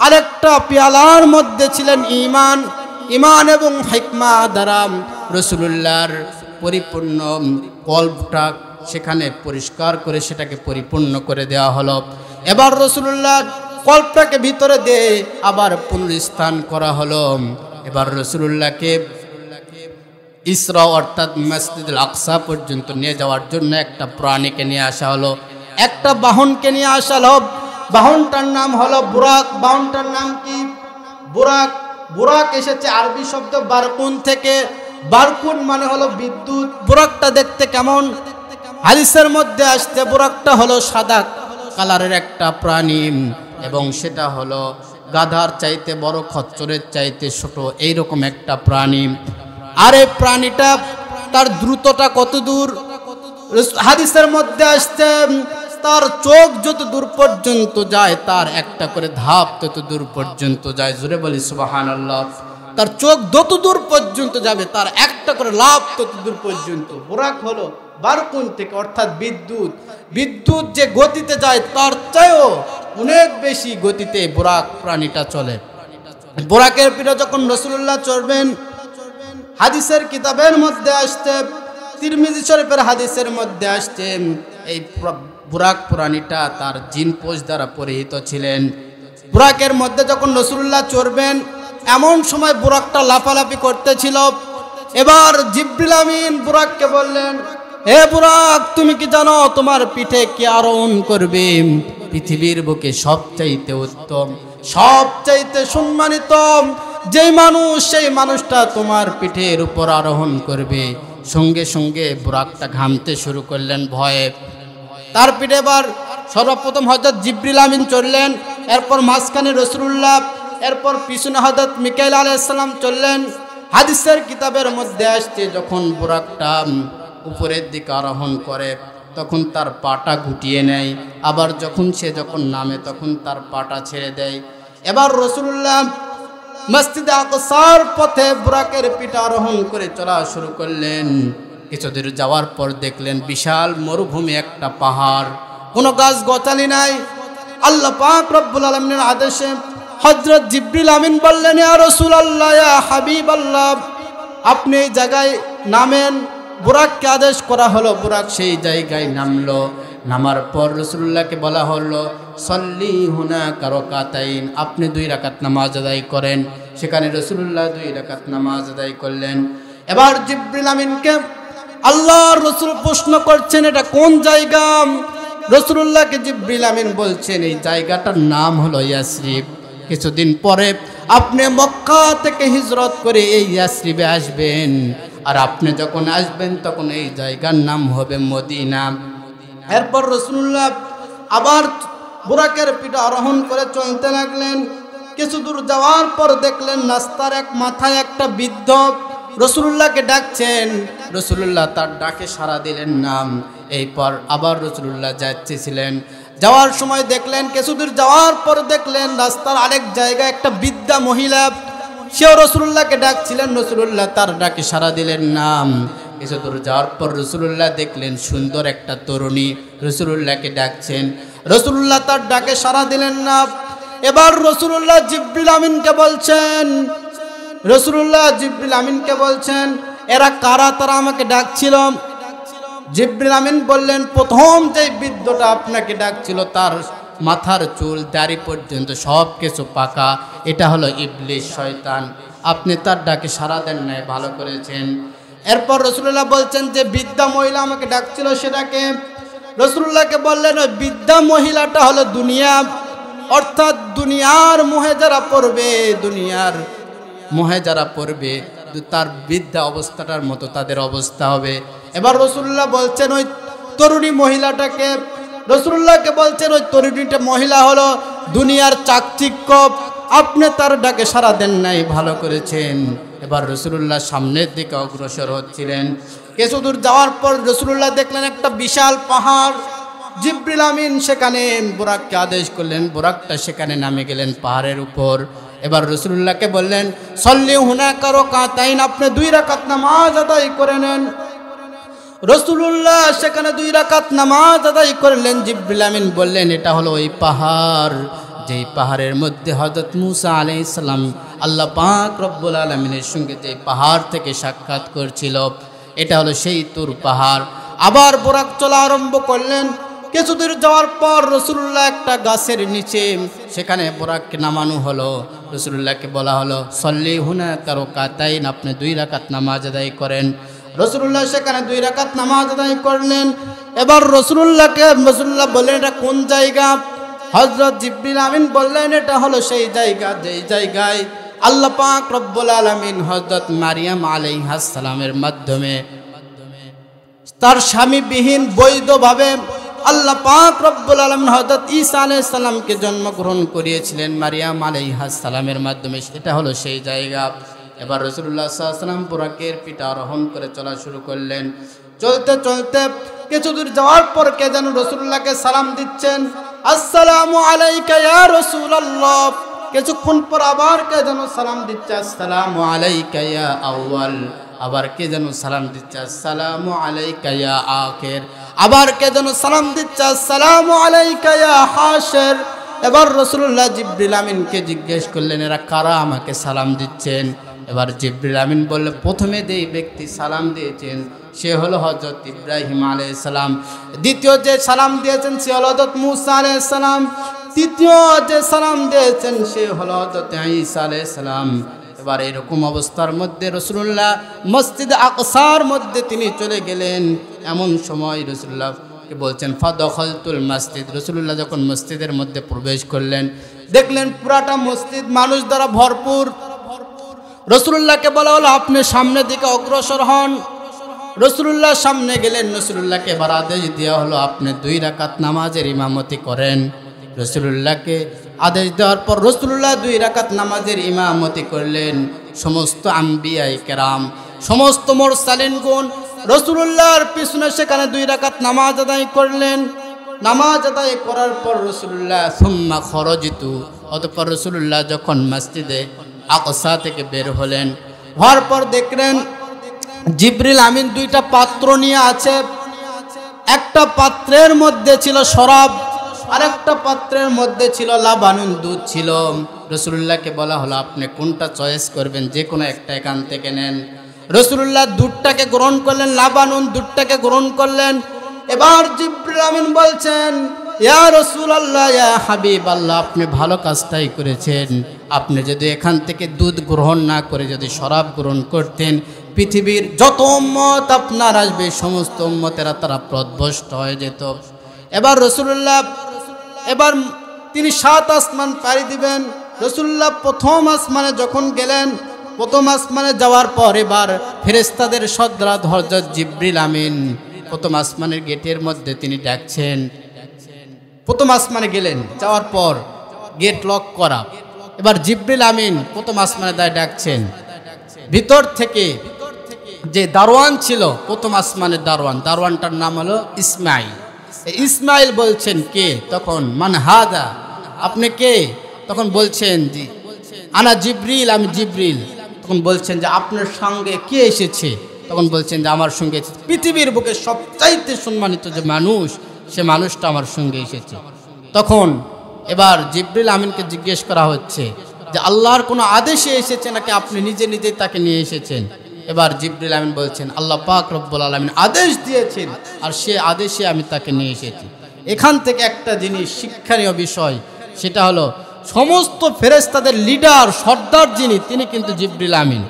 আরেকটা পেয়ালার মধ্যে ছিলেন ঈমান। ঈমান এবং হিকমা দ্বারা রাসূলুল্লাহর পরিপূর্ণ কলবটা সেখানে পরিষ্কার করে সেটাকে পরিপূর্ণ করে দেওয়া হলো। এবার রাসূলুল্লাহ কলবটাকে ভিতরে দিয়ে আবার পুনরুস্থান করা হলো। এবার রাসূলুল্লাহকে ইসরা অর্থাৎ মসজিদুল আকসা পর্যন্ত নিয়ে যাওয়ার জন্য একটা প্রাণীকে নিয়ে আসা হলো, একটা বাহনকে নিয়ে আসা হলো। বাহনটার নাম হলো বুরাক। বাহনটার নাম কি? বুরাক। বুরাক এসেছে আরবি শব্দ বারকুন থেকে। বারকুন মানে হলো বিদ্যুৎ। বুরাকটা দেখতে কেমন? হাদিসের মধ্যে আসছে বুরাকটা হলো সাদা কালারের একটা প্রাণী, এবং সেটা হলো গাধার চাইতে বড়, খচ্চরের চাইতে ছোট, এইরকম একটা প্রাণী। আর এই প্রাণীটা তার দ্রুততা কত দূর? হাদিসের মধ্যে আসছে তার চোখ যত দূর পর্যন্ত যায়, তার একটা করে ধাপ তত দূর পর্যন্ত যায়। জোরে বলি সুবহানাল্লাহ। তার চোখ যত দূর পর্যন্ত যাবে, তার একটা করে লাভ তত দূর পর্যন্ত। বুরাক হলো বারকুন থেকে, অর্থাৎ বিদ্যুৎ। বিদ্যুৎ যে গতিতে যায় তার চেয়েও অনেক বেশি গতিতে বুরাক প্রাণীটা চলে। বুরাকের পিঠে যখন রাসূলুল্লাহ চড়বেন, হাদিসের কিতাবের মধ্যে আসছে, তিরমিজি শরীফের হাদিসের মধ্যে আসছে, এই বুরাক প্রাণীটা তার জিন পোষ দ্বারা পরিহিত ছিলেন। বুরাকের মধ্যে যখন রাসূলুল্লাহ চড়বেন, এমন সময় বুরাকটা লাফালাফি করতেছিল। এবার জিবরিল আমিন বুরাককে বললেন, হে বুরাক, তুমি কি জানো তোমার পিঠে কি আরোহণ করবে? পৃথিবীর বুকে সবচাইতে উত্তম, সবচাইতে সম্মানিত যেই মানুষ, সেই মানুষটা তোমার পিঠের উপর আরোহণ করবে। সঙ্গে সঙ্গে বুরাকটা ঘামতে শুরু করলেন ভয়ে। তার পিঠে এবার সর্বপ্রথম হযরত জিবরিল আমিন চললেন, এরপর মাঝখানে রাসূলুল্লাহ, এরপর পিছনে হযরত মিকাইল আলাইহিস সালাম চললেন। হাদিসের কিতাবের মধ্যে আসছে যখন বুরাকটা উপরের দিকে আরোহণ করে তখন তার পাটা গুটিয়ে নেয়, আবার যখন নামে তখন তার পাটা ছেড়ে দেয়। এবার রাসূলুল্লাহ মসজিদে আকসার পথে বুরাকের পিঠে আরোহণ করে চলা শুরু করলেন। কিছুদূর যাওয়ার পর দেখলেন বিশাল মরুভূমি একটা পাহাড়, কোনো গাছ গছালি নাই। আল্লাহ পাক রব্বুল আলামিনের আদেশে হযরত জিবরিল আমিন বললেন, ইয়া রাসূলুল্লাহ, ইয়া হাবিবাল্লাহ, আপনি এই জায়গায় নামেন। বুরাককে আদেশ করা হলো, বুরাক সেই জায়গায় নামলো। নামার পর রাসূলুল্লাহকে বলা হলো, সল্লি হুনাকা রাকাতাইন, আপনি 2 রাকাত নামাজ আদায় করেন। সেখানে রাসূলুল্লাহ 2 রাকাত নামাজ আদায় করলেন। এবার জিবরিল আমিনকে আল্লাহর রাসূল প্রশ্ন করছেন, এটা কোন জায়গা? রাসূলুল্লাহকে জিবরিল আমিন বলছেন, এই জায়গাটার নাম হলো ইয়াসরিব। কিছুদিন পরে আপনি মক্কা থেকে হিজরত করে এই ইয়াসরিবে আসবেন, আর আপনি যখন আসবেন তখন এই জায়গার নাম হবে মদিনা। এরপর রাসূলুল্লাহ আবার বুরাকের পিঠে আরোহণ করে চলতে লাগলেন। কিছু দূর যাওয়ার পর দেখলেন রাস্তার এক মাথায় একটা বৃদ্ধ রাসূলুল্লাহকে ডাকছেন। রাসূলুল্লাহ তার ডাকে সাড়া দিলেন নাম। এরপর আবার রাসূলুল্লাহ যাচ্ছিলেন, যাওয়ার সময় দেখলেন, কিছু দূর যাওয়ার পর দেখলেন রাস্তার আরেক জায়গায় একটা বৃদ্ধা মহিলা, সেও রাসূলুল্লাহকে ডাকছিলেন। রাসূলুল্লাহ তার ডাকে সাড়া দিলেন নাম। কিছু দূর যাওয়ার পর রাসূলুল্লাহ দেখলেন সুন্দর একটা তরুণী রাসূলুল্লাহকে ডাকছেন। রাসূলুল্লাহ তার ডাকে সাড়া দিলেন না। এবার রাসূলুল্লাহ জিবরিল আমিনকে বলছেন, এরা কারা? তারা আমাকে ডাকছিল। জিবরিল আমিন বললেন, প্রথম যে বৃদ্ধটা আপনাকে ডাকছিল তার মাথার চুল দাড়ি পর্যন্ত সব কিছু পাকা, এটা হলো ইবলিস, শয়তান। আপনি তার ডাকে সাড়া দেন নাই, ভালো করেছেন। এরপর রাসূলুল্লাহ বলছেন, যে বৃদ্ধা মহিলা আমাকে ডাকছিল সেটাকে? রাসূলুল্লাহকে বললেন, ওই বৃদ্ধা মহিলাটা হলো দুনিয়া, অর্থাৎ দুনিয়ার মোহে যারা পড়বে তার বৃদ্ধা অবস্থাটার মতো তাদের অবস্থা হবে। এবার রাসূলুল্লাহ বলছেন ওই তরুণী মহিলাটাকে, রাসূলুল্লাহকে বলছেন ওই তরুণীটা মহিলা হলো দুনিয়ার চাকচিক্য, আপনি তার ডাকে সাড়া দেন নাই, ভালো করেছেন। এবার রাসূলুল্লাহ সামনের দিকে অগ্রসর হচ্ছিলেন। কিছু দূর যাওয়ার পর রাসূলুল্লাহ দেখলেন একটা বিশাল পাহাড়। জিবরিল আমিন সেখানে বুরাককে আদেশ করলেন, বুরাকটা সেখানে নামে গেলেন পাহাড়ের উপর। এবার রাসূলুল্লাহকে বললেন, সল্লি হুনাকা রাকাতাইন, আপনি 2 রাকাত নামাজ আদায় করে নেন। রাসূলুল্লাহ সেখানে 2 রাকাত নামাজ আদায় করলেন। জিবরিল আমিন বললেন, এটা হলো ওই পাহাড় যেই পাহাড়ের মধ্যে হযরত মূসা আলাইহিস সালাম আল্লাহ পাক রব্বুল আলামিনের সঙ্গে যে পাহাড় থেকে সাক্ষাৎ করছিল, এটা হলো সেই তুর পাহাড়। আবার বুরাক চলা আরম্ভ করলেন। কিছু দূর যাওয়ার পর রাসূলুল্লাহ একটা গাছের নিচে সেখানে বুরাককে নামানো হলো। রাসূলুল্লাহকে বলা হলো, সল্লি হুনাকা রাকাতাইন, আপনি 2 রাকাত নামাজ আদায় করেন। রাসূলুল্লাহ সেখানে 2 রাকাত নামাজ আদায় করলেন। এবার রাসূলুল্লাহ বললেন, এটা কোন জায়গা? হযরত জিবরিল আমিন বললেন, এটা হলো সেই জায়গা যেই জায়গায় আল্লাহ পাক রব্বুল আলামিন হযরত মারিয়াম আলাইহাস সালামের মাধ্যমে তার স্বামীবিহীন বৈধভাবে আল্লাহ পাক রব্বুল আলামিন হযরত ঈসা আলাইহিস সালামকে জন্মগ্রহণ করিয়েছিলেন মারিয়াম আলাইহাস সালামের মাধ্যমে, সেটা হলো সেই জায়গা। এবার রাসূলুল্লাহ সাল্লাল্লাহু আলাইহি ওয়াসাল্লাম বুরাকের পিঠে আরোহণ করে চলা শুরু করলেন। চলতে চলতে কিছু দূর যাওয়ার পর কে যেন রাসূলুল্লাহকে সালাম দিচ্ছেন, আসসালামু আলাইকা ইয়া রাসূলুল্লাহ। কিছুক্ষণ পর আবার কে যেন সালাম দিচ্ছে, আসসালামু আলাইকা ইয়া আউয়াল। আবার কে যেন সালাম দিচ্ছে, আসসালামু আলাইকা ইয়া আখির। আবার কে যেন সালাম দিচ্ছে, আসসালামু আলাইকা ইয়া হাশির। এবার রাসূলুল্লাহ জিবরিল আমিনকে জিজ্ঞেস করলেন, এরা কারা আমাকে সালাম দিচ্ছেন? এবার জিবরিল আমিন বললেন, প্রথমে যেই ব্যক্তি সালাম দিয়েছেন সে হলো হযরত ইব্রাহিম আলাইহিস সালাম। দ্বিতীয় যে সালাম দিয়েছেন সে হলো হযরত মূসা আলাইহিস সালাম। তৃতীয় যে সালাম দিয়েছেন সে হলো হযরত ঈসা আলাইহিস সালাম। এবার এরকম অবস্থার মধ্যে রাসূলুল্লাহ মসজিদ আকসার মধ্যে তিনি চলে গেলেন। এমন সময় রাসূলুল্লাহকে বলছেন, ফাদখালতুল মসজিদ। রাসূলুল্লাহ যখন মসজিদের মধ্যে প্রবেশ করলেন, দেখলেন পুরাটা মসজিদ মানুষ দ্বারা ভরপুর। রাসূলুল্লাহকে বলা হলো, আপনি সামনের দিকে অগ্রসর হন। রাসূলুল্লাহ সামনে গেলেন। রাসূলুল্লাহকে এবার আদেশ দেওয়া হলো, আপনি 2 রাকাত নামাজের ইমামতি করেন। রাসূলুল্লাহকে আদেশ দেওয়ার পর রাসূলুল্লাহ 2 রাকাত নামাজের ইমামতি করলেন। সমস্ত আম্বিয়ায়ে কেরাম, সমস্ত মুরসালিনগণ রাসূলুল্লাহর পিছনে সেখানে 2 রাকাত নামাজ আদায় করলেন। নামাজ আদায় করার পর রাসূলুল্লাহ সুম্মা খরজিতু, অতঃপর রাসূলুল্লাহ যখন মসজিদে আকসা থেকে বের হলেন, হওয়ার পর দেখলেন জিবরিল আমিন 2টা পাত্র নিয়ে আছে। একটা পাত্রের মধ্যে ছিল শরাব, আর একটা পাত্রের মধ্যে ছিল লাবানুন, দুধ ছিল। রাসূলুল্লাহকে বলা হলো আপনি কোনটা চয়েস করবেন, যে কোনো একটা এখান থেকে নেন। রাসূলুল্লাহ দুধটাকে গ্রহণ করলেন, লাবানুন দুধটাকে গ্রহণ করলেন। এবার জিবরিল আমিন বলছেন, ইয়া রাসূলুল্লাহ, ইয়া হাবিবাল্লাহ, আপনি ভালো কাজটাই করেছেন। আপনি যদি এখান থেকে দুধ গ্রহণ না করে যদি শরাব গ্রহণ করতেন, পৃথিবীর যত উম্মত আপনার আসবে সমস্ত উম্মতেরা তারা পথভ্রষ্ট হয়ে যেত। এবার রাসূলুল্লাহ এবার তিনি 7 আসমান পাড়ি দিবেন। রাসূলুল্লাহ প্রথম আসমানে যখন গেলেন, প্রথম আসমানে যাওয়ার পর এবার ফেরেশতাদের সর্দার হযরত জিবরিল আমিন প্রথম আসমানের গেটের মধ্যে তিনি ডাকছেন। প্রথম আসমানে গেলেন, যাওয়ার পর গেট লক করা। এবার জিবরিল আমিন প্রথম আসমানে ডাকছেন। ভিতর থেকে যে দারোয়ান ছিল, প্রথম আসমানের দারোয়ানটার নাম হলো ইসমাইল। ইসমাইল বলছেন, কে? তখন মান হাদা, আপনি কে? তখন বলছেন জি আনা জিবরিল, আমি জিবরিল। তখন বলছেন যে আপনার সঙ্গে কে এসেছে? তখন বলছেন যে আমার সঙ্গে পৃথিবীর বুকে সবচাইতে সম্মানিত যে মানুষ, সে মানুষটা আমার সঙ্গে এসেছে। তখন এবার জিবরিল আমিনকে জিজ্ঞেস করা হচ্ছে যে আল্লাহর কোনো আদেশে এসেছে নাকি আপনি নিজে নিজে তাকে নিয়ে এসেছেন? এবার জিবরিল আমিন বলছেন আল্লাহ পাক রব্বুল আলামিন আদেশ দিয়েছেন, আর সে আদেশে আমি তাকে নিয়ে এসেছি। এখান থেকে একটা জিনিস শিক্ষণীয় বিষয়, সেটা হলো সমস্ত ফেরেশতাদের লিডার, সর্দার যিনি, তিনি কিন্তু জিবরিল আমিন।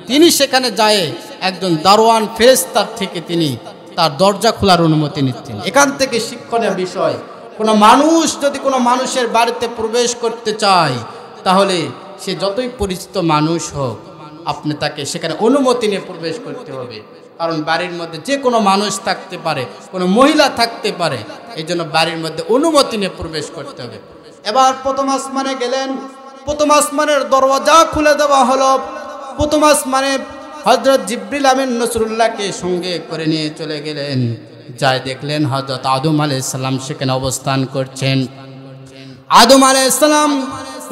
তিনি সেখানে যায় একজন দারোয়ান ফেরেশতার থেকে তিনি তার দরজা খোলার অনুমতি নিচ্ছেন। এখান থেকে শিক্ষণীয় বিষয়, কোনো মানুষ যদি কোনো মানুষের বাড়িতে প্রবেশ করতে চায়, তাহলে সে যতই পরিচিত মানুষ হোক, আপনি তাকে সেখানে অনুমতি নিয়ে প্রবেশ করতে হবে। কারণ বাড়ির মধ্যে যে কোনো মানুষ থাকতে পারে, কোনো মহিলা থাকতে পারে, এই জন্য বাড়ির মধ্যে অনুমতি নিয়ে প্রবেশ করতে হবে। এবার প্রথম আসমানে গেলেন, প্রথম আসমানের দরওয়াজা খুলে দেওয়া হলো। প্রথম আসমানে হযরত জিবরিল আমিন রাসূলুল্লাহকে সঙ্গে করে নিয়ে চলে গেলেন। যাই দেখলেন হযরত আদম আলাইহিস সালাম সেখানে অবস্থান করছেন। আদম আলাইহিস সালাম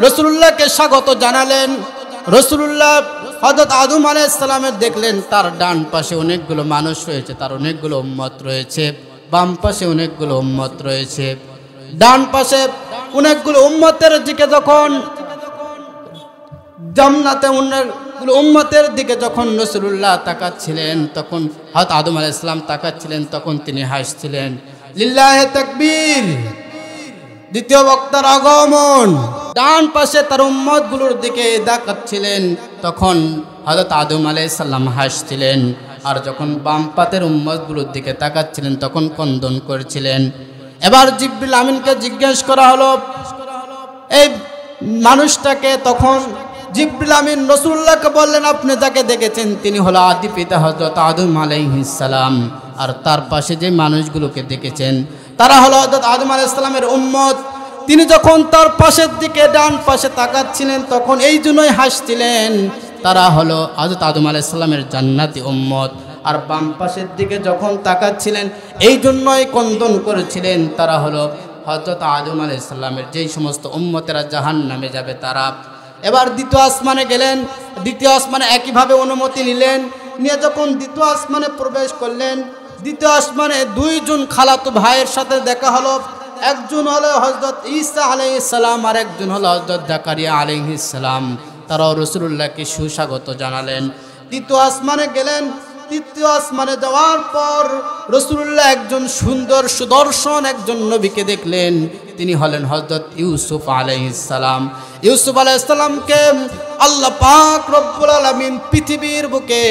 রাসূলুল্লাহকে স্বাগত জানালেন। রাসূলুল্লাহ হযরত আদম আলাইহিস সালামের দেখলেন তার ডান পাশে অনেকগুলো মানুষ রয়েছে, তার অনেকগুলো উম্মত রয়েছে। বাম পাশে অনেকগুলো উম্মত রয়েছে। ডান পাশে অনেকগুলো উম্মতের দিকে যখন জান্নাতে অনেকগুলো উম্মতের দিকে যখন রাসূলুল্লাহ তাকাচ্ছিলেন, তখন হযরত আদম আলাইহিস সালাম তাকাচ্ছিলেন, তখন তিনি হাসছিলেন। লিল্লাহি তাকবীর, দ্বিতীয় বক্তার আগমন। ডান পাশে তার উম্মতগুলোর দিকে তাকাচ্ছিলেন, তখন হযরত আদম আলাইহিস সালাম হাসছিলেন। আর যখন বাম পাতের উম্মতগুলোর দিকে তাকাচ্ছিলেন, তখন ক্রন্দন করছিলেন। এবার জিবরিল আমিনকে জিজ্ঞেস করা হলো এই মানুষটাকে। তখন জিবরিল আমিন রাসূলুল্লাহকে বললেন, আপনি যাকে দেখেছেন তিনি হলো আদি পিতা হযরত আদম আলাইহিস সালাম। আর তার পাশে যে মানুষগুলোকে দেখেছেন তারা হলো হযরত আদম আলাইহিস সালামের উম্মত। তিনি যখন তার পাশের দিকে ডান পাশে তাকাচ্ছিলেন, তখন এই জন্যই হাসছিলেন, তারা হলো হযরত আদম আলাইহিস সালামের জান্নাতি উম্মত। আর বাম পাশের দিকে যখন তাকাচ্ছিলেন, এই জন্যই ক্রন্দন করেছিলেন, তারা হলো হযরত আদম আলাইহিস সালামের যেই সমস্ত উম্মতেরা জাহান্নামে যাবে তারা। এবার দ্বিতীয় আসমানে গেলেন। দ্বিতীয় আসমানে একইভাবে অনুমতি নিলেন, নিয়ে যখন দ্বিতীয় আসমানে প্রবেশ করলেন, দ্বিতীয় আসমানে 2 জন খালাতো ভাইয়ের সাথে দেখা হলো। একজন হলো হযরত ঈসা আলাইহিস সালাম, আর একজন হলো হযরত জাকারিয়া আলাইহিস সালাম। তারাও রাসূলুল্লাহকে সুস্বাগত জানালেন। তৃতীয় আসমানে গেলেন। তৃতীয় আসমানে যাওয়ার পর রাসূলুল্লাহ একজন সুন্দর সুদর্শন একজন নবীকে দেখলেন। তিনি হলেন হযরত ইউসুফ আলাইহিস সালাম। ইউসুফ আলাইহিস সালামকে আল্লাহ পাক রব্বুল আলামিন পৃথিবীর বুকে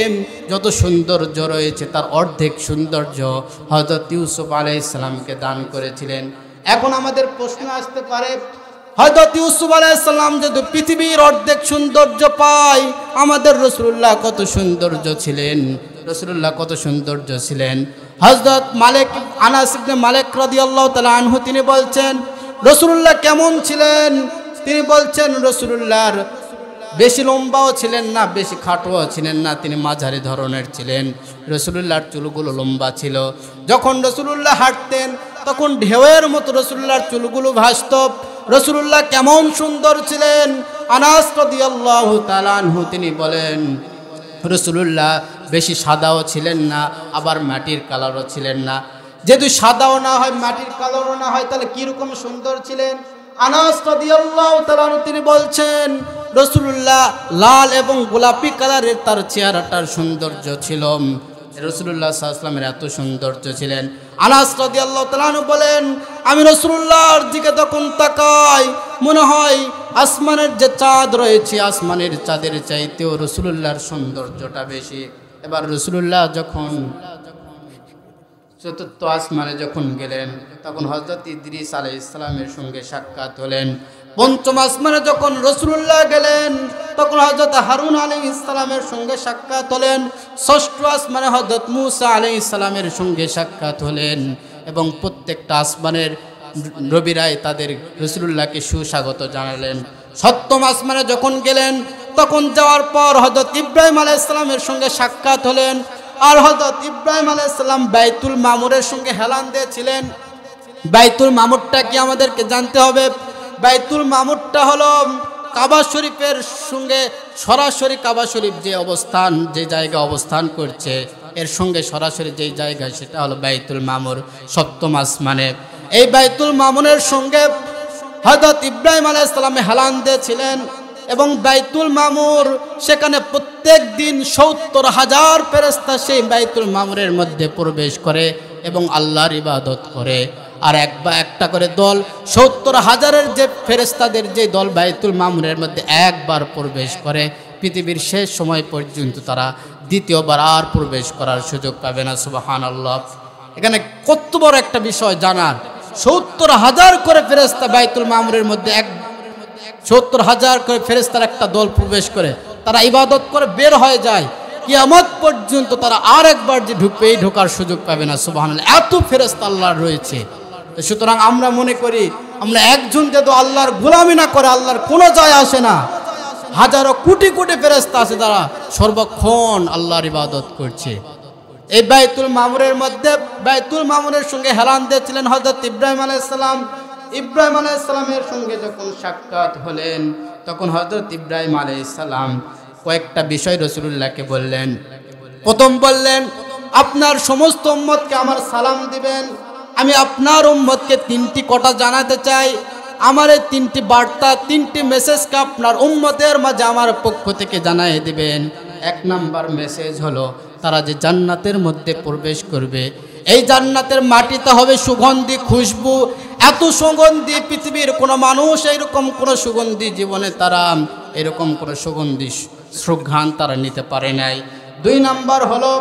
যত সৌন্দর্য রয়েছে তার অর্ধেক সৌন্দর্য হযরত ইউসুফ আলাইহিস সালামকে দান করেছিলেন। এখন আমাদের প্রশ্ন আসতে পারে, হযরত ইউসুফ আলাইহিস সালাম যদি পৃথিবীর অর্ধেক সৌন্দর্য পায়, আমাদের রাসূলুল্লাহ কত সৌন্দর্য ছিলেন, রাসূলুল্লাহ কত সৌন্দর্য ছিলেন। হযরত মালিক আনাস ইবনে মালিক রাদিয়াল্লাহু তাআলা আনহু তিনি বলছেন রাসূলুল্লাহ কেমন ছিলেন। তিনি বলছেন রাসূলুল্লাহর বেশি লম্বাও ছিলেন না, বেশি খাটোও ছিলেন না, তিনি মাঝারি ধরনের ছিলেন। রাসূলুল্লাহর চুলগুলো লম্বা ছিল। যখন রাসূলুল্লাহ হাঁটতেন তখন ঢেউয়ের মতো রাসূলুল্লাহর চুলগুলো ভাসত। রাসূলুল্লাহ কেমন সুন্দর ছিলেন। আনাস রাদিয়াল্লাহু তাআলা আনহু তিনি বলেন রাসূলুল্লাহ বেশি সাদাও ছিলেন না, আবার মাটির কালারও ছিলেন না। যদি সাদাও না হয়, মাটির কালারও না হয়, তাহলে কীরকম সুন্দর ছিলেন। আনাস রাদিয়াল্লাহু তাআলা তিনি বলছেন রাসূলুল্লাহ লাল এবং গোলাপি কালারের তার চেহারাটার সৌন্দর্য ছিল। রাসূলুল্লাহ সাল্লাল্লাহু আলাইহি ওয়াসাল্লামের এত সৌন্দর্য ছিলেন। আনাস রাদিয়াল্লাহু তাআলা বলেন আমি রাসূলুল্লাহর দিকে তখন তাকাই, মনে হয় আসমানের যে চাঁদ রয়েছে, আসমানের চাঁদের চাইতেও রাসূলুল্লাহর সৌন্দর্যটা বেশি। এবার রাসূলুল্লাহ যখন চতুর্থ আসমানে যখন গেলেন তখন হযরত ইদ্রিস আলাইহিস সালামের সঙ্গে সাক্ষাৎ হলেন। পঞ্চম আসমানে যখন রাসূলুল্লাহ গেলেন তখন হযরত হারুন আলাইহিস সালামের সঙ্গে সাক্ষাৎ হলেন। ষষ্ঠ আসমানে হযরত মূসা আলাইহিস সালামের সঙ্গে সাক্ষাৎ হলেন এবং প্রত্যেকটা আসমানের নবীরাই তাদের রাসূলুল্লাহকে সুস্বাগত জানালেন। সপ্তম আসমানে যখন গেলেন তখন যাওয়ার পর হযরত ইব্রাহিম আলাইহিস সালামের সঙ্গে সাক্ষাৎ হলেন। আর হযরত ইব্রাহিম আলাইহিস সালাম বাইতুল মামুরের সঙ্গে হেলান দিয়েছিলেন। বাইতুল মামুরটা কি আমাদেরকে জানতে হবে। বাইতুল মামুরটা হলো কাবা শরীফের সঙ্গে সরাসরি, কাবা শরীফ যে অবস্থান, যে জায়গা অবস্থান করছে এর সঙ্গে সরাসরি যেই জায়গা সেটা হলো বাইতুল মামুর সপ্তম আসমানে। এই বাইতুল মামুরের সঙ্গে হযরত ইব্রাহিম আলাইহিস সালাম হেলান দিয়েছিলেন এবং বাইতুল মামুর সেখানে প্রত্যেক দিন ৭০,০০০ ফেরেশতা সেই বাইতুল মামুরের মধ্যে প্রবেশ করে এবং আল্লাহর ইবাদত করে। আর একটা করে দল ৭০,০০০-এর যে ফেরেশতাদের যে দল বাইতুল মামুরের মধ্যে একবার প্রবেশ করে, পৃথিবীর শেষ সময় পর্যন্ত তারা দ্বিতীয়বার আর প্রবেশ করার সুযোগ পাবে না। সুবহানাল্লাহ। এখানে কত বড় একটা বিষয় জানার। ৭০,০০০ করে ফেরেশতা বাইতুল মামুরের মধ্যে ৭০,০০০ করে ফেরেশতার একটা দল প্রবেশ করে, তারা ইবাদত করে বের হয়ে যায়। কিয়ামত পর্যন্ত তারা আর একবার যে ঢুকবে এই ঢোকার সুযোগ পাবে না। সুবহানাল্লাহ। এত ফেরেশতা আল্লাহর রয়েছে। সুতরাং আমরা মনে করি আমরা একজন যদি আল্লাহর গোলামি না করে আল্লাহর কোনো যায় আসে না। হাজারো কোটি কোটি ফেরেশতা আছে তারা সর্বক্ষণ আল্লাহর ইবাদত করছে। এই বাইতুল মামুরের মধ্যে বাইতুল মামুরের সঙ্গে হেলান দিয়েছিলেন হযরত ইব্রাহিম আলাইহিস সালাম। ইব্রাহিম আলাইহিস সালামের সঙ্গে যখন সাক্ষাৎ হলেন তখন হযরত ইব্রাহিম আলাইহিস সালাম কয়েকটা বিষয় রাসূলুল্লাহকে বললেন। প্রথম বললেন আপনার সমস্ত উম্মতকে আমার সালাম দিবেন। আমি আপনার উম্মতকে 3টি কথা জানাতে চাই। আমার এই 3টি বার্তা, 3টি মেসেজকে আপনার উম্মতের মাঝে আমার পক্ষ থেকে জানিয়ে দিবেন। 1 নাম্বার মেসেজ হলো তারা যে জান্নাতের মধ্যে প্রবেশ করবে, এই জান্নাতের মাটিতে হবে সুগন্ধি খুশবু। এত সুগন্ধি পৃথিবীর কোনো মানুষ এরকম কোনো সুগন্ধি জীবনে তারা এরকম কোনো সুগন্ধি সুঘ্রাণ তারা নিতে পারে নাই। 2 নাম্বার হলো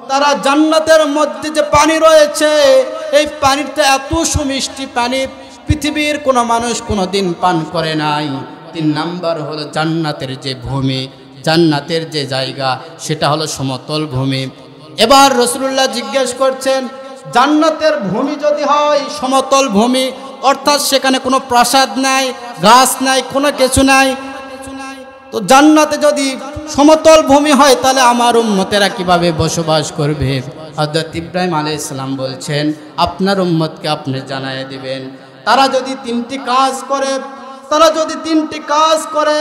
তারা জান্নাতের মধ্যে যে পানি রয়েছে এই পানিটা এত সুমিষ্টি পানি পৃথিবীর কোনো মানুষ কোনো দিন পান করে নাই। 3 নাম্বার হলো জান্নাতের যে ভূমি, জান্নাতের যে জায়গা সেটা হলো সমতল ভূমি। এবার রাসূলুল্লাহ জিজ্ঞেস করছেন জান্নাতের ভূমি যদি হয় সমতল ভূমি, অর্থাৎ সেখানে কোনো প্রাসাদ নাই, গাছ নাই, কোনো কিছু নাই, তো জান্নাতে যদি সমতল ভূমি হয় তাহলে আমার উম্মতেরা কিভাবে বসবাস করবে। হযরত ইব্রাহিম আলাইহিস সালাম বলছেন আপনার উম্মতকে আপনি জানিয়ে দিবেন তারা যদি 3টি কাজ করে, তারা যদি 3টি কাজ করে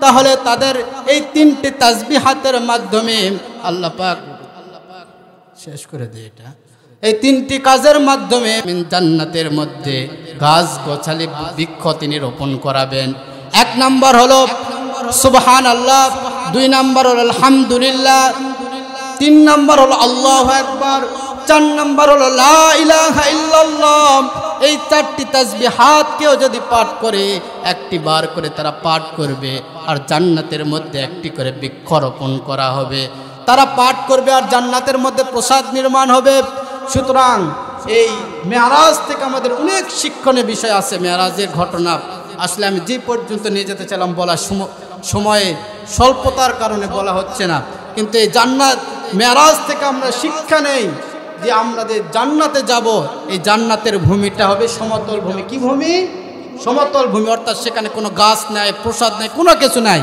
তাহলে তাদের এই 3টি তাসবিহাতের মাধ্যমে আল্লাহ পাক শেষ করে দেয়। এটা এই 3টি কাজের মাধ্যমে জান্নাতের মধ্যে গাছ গোছালি বৃক্ষ তিনি রোপণ করাবেন। 1 নাম্বার হলো সুবহানাল্লাহ, 2 নাম্বার হলো আলহামদুলিল্লাহ, 3 নাম্বার হলো আল্লাহু আকবার, 4 নাম্বার হলো লা ইলাহা ইল্লাল্লাহ। এই 4টি তাসবিহাত কেউ যদি পাঠ করে 1টি বার করে তারা পাঠ করবে আর জান্নাতের মধ্যে 1টি করে বৃক্ষ রোপণ করা হবে। তারা পাঠ করবে আর জান্নাতের মধ্যে প্রসাদ নির্মাণ হবে। সুতরাং এই মেরাজ থেকে আমাদের অনেক শিক্ষণীয় বিষয় আছে। মেরাজের ঘটনা আসলে আমি যে পর্যন্ত নিয়ে যেতে চাইলাম বলার সময়ে স্বল্পতার কারণে বলা হচ্ছে না, কিন্তু এই জান্নাত মেরাজ থেকে আমরা শিক্ষা নেই যে আমরা যে জান্নাতে যাব এই জান্নাতের ভূমিটা হবে সমতল ভূমি। কি ভূমি? সমতল ভূমি, অর্থাৎ সেখানে কোনো গাছ নাই, প্রসাদ নাই, কোনো কিছু নাই।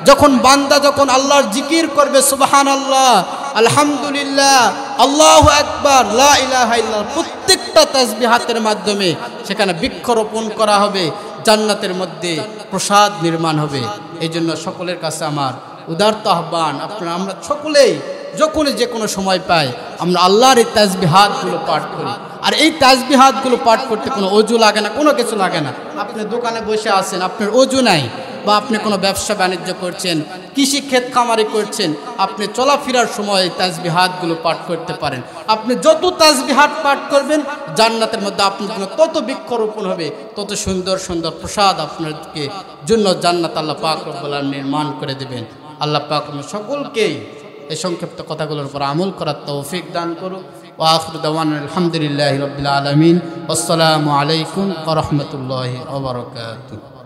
যখন বান্দা যখন আল্লাহর জিকির করবে সুবহানাল্লাহ, আলহামদুলিল্লাহ, আল্লাহু আকবার, লা ইলাহা ইল্লাল্লাহ, প্রত্যেকটা তাসবিহাতের মাধ্যমে সেখানে বৃক্ষরোপণ করা হবে, জান্নাতের মধ্যে প্রসাদ নির্মাণ হবে। এই জন্য সকলের কাছে আমার উদারত আহ্বান, আপনারা আমরা সকলেই যখনই যে কোনো সময় পাই আমরা আল্লাহর এই তাসবিহাতগুলো পাঠ করি। আর এই তাসবিহাতগুলো পাঠ করতে কোনো অজু লাগে না, কোনো কিছু লাগে না। আপনি দোকানে বসে আছেন, আপনার অজু নাই, বা আপনি কোনো ব্যবসা বাণিজ্য করছেন, কৃষি ক্ষেত খামারি করছেন, আপনি চলাফেরার সময় এই তাসবিহাতগুলো পাঠ করতে পারেন। আপনি যত তাসবিহাত পাঠ করবেন জান্নাতের মধ্যে আপনার জন্য তত বৃক্ষরোপণ হবে, তত সুন্দর সুন্দর প্রসাদ আপনাদেরকে জন্য জান্নাত আল্লাহ পাক রব্বুল আলামিন নির্মাণ করে দেবেন। আল্লাহ পাক সকলকেই এই সংক্ষিপ্ত কথাগুলোর উপর আমল করার তৌফিক দান করুক। ওয়া আখিরু দাওয়ানা আলহামদুলিল্লাহি রাব্বিল আলামিন। আসসালামু আলাইকুম ওয়া রাহমাতুল্লাহি ওয়া বারাকাতুহু।